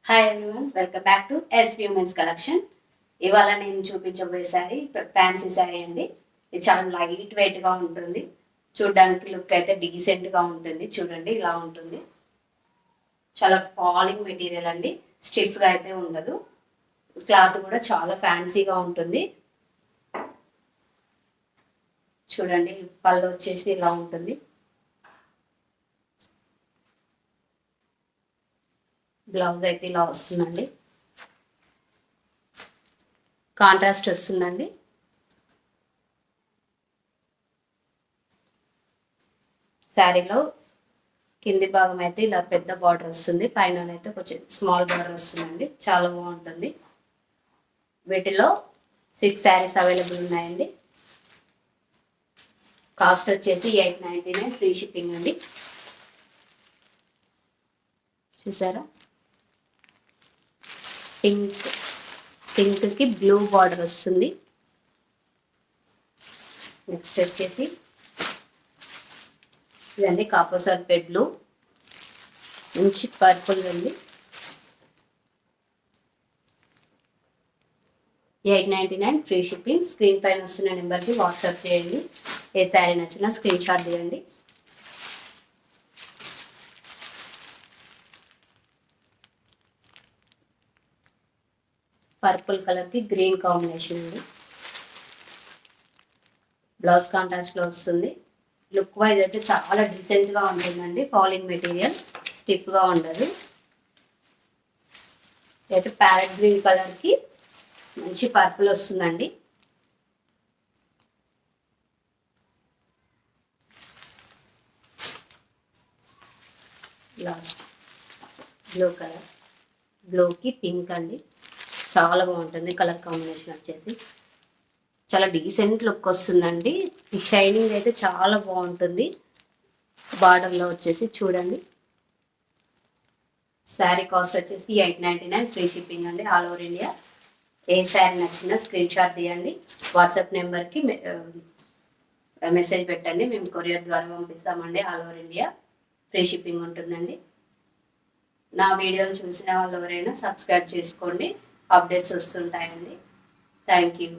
Hi everyone, welcome back to SV women's collection. ఇవాళ నేను చూపించబోయే శారీ ఫ్యాన్సీ శారీ అండి. ఇది చాలా లైట్ వెయిట్ గా ఉంటుంది. చూడడానికి లుక్ అయితే డీసెంట్ గా ఉంటుంది. చూడండి ఇలా ఉంటుంది. చాలా ఫాలింగ్ మెటీరియల్ అండి. స్టిఫ్ గా అయితే ఉండదు. క్లాత్ కూడా చాలా ఫ్యాన్సీగా ఉంటుంది. చూడండి పళ్ళు వచ్చేసి ఇలా ఉంటుంది. బ్లౌజ్ అయితే ఇలా వస్తుందండి. కాంట్రాస్ట్ వస్తుందండి. శారీలో కింది భాగం అయితే ఇలా పెద్ద బార్డర్ వస్తుంది, పైన అయితే కొంచెం స్మాల్ బార్డర్ వస్తుందండి. చాలా బాగుంటుంది. వీటిలో 6 శారీస్ అవైలబుల్ ఉన్నాయండి. కాస్ట్ వచ్చేసి 899, ఫ్రీ షిప్పింగ్ అండి. చూసారా, పింక్కి బ్లూ బార్డర్ వస్తుంది. నెక్స్ట్ వచ్చేసి ఇదండి కాపర్ సల్ఫేట్ బ్లూ, మంచి పర్పుల్ అండి. 899, ఫ్రీ షిప్పింగ్. స్క్రీన్ పైన వస్తున్న నెంబర్కి వాట్సాప్ చేయండి. ఏ శారీ నచ్చినా స్క్రీన్ షాట్ తీయండి. పర్పుల్ కలర్కి గ్రీన్ కాంబినేషన్ అండి. బ్లౌజ్ కాంట్రాస్ట్లో వస్తుంది. లుక్ వైజ్ అయితే చాలా డీసెంట్గా ఉంటుందండి. ఫాలింగ్ మెటీరియల్, స్టిఫ్గా ఉండదు. అయితే ప్యారెట్ గ్రీన్ కలర్కి మంచి పర్పుల్ వస్తుందండి. లాస్ట్ బ్లూ కలర్, బ్లూకి పింక్ అండి. చాలా బాగుంటుంది కలర్ కాంబినేషన్ వచ్చేసి. చాలా డీసెంట్ లుక్ వస్తుందండి. ఈ షైనింగ్ అయితే చాలా బాగుంటుంది. బార్డర్లో వచ్చేసి చూడండి. శారీ కాస్ట్ వచ్చేసి 899, ఫ్రీ షిప్పింగ్ అండి. All over India. ఏ శారీ నచ్చినా స్క్రీన్ షాట్ తీయండి. వాట్సాప్ నెంబర్కి మెసేజ్ పెట్టండి. మేము కొరియర్ ద్వారా పంపిస్తామండి. All over India free shipping ఉంటుందండి. నా వీడియోలు చూసిన వాళ్ళు ఎవరైనా సబ్స్క్రైబ్ చేసుకోండి. అప్డేట్స్ వస్తుంటాయండి. Thank you.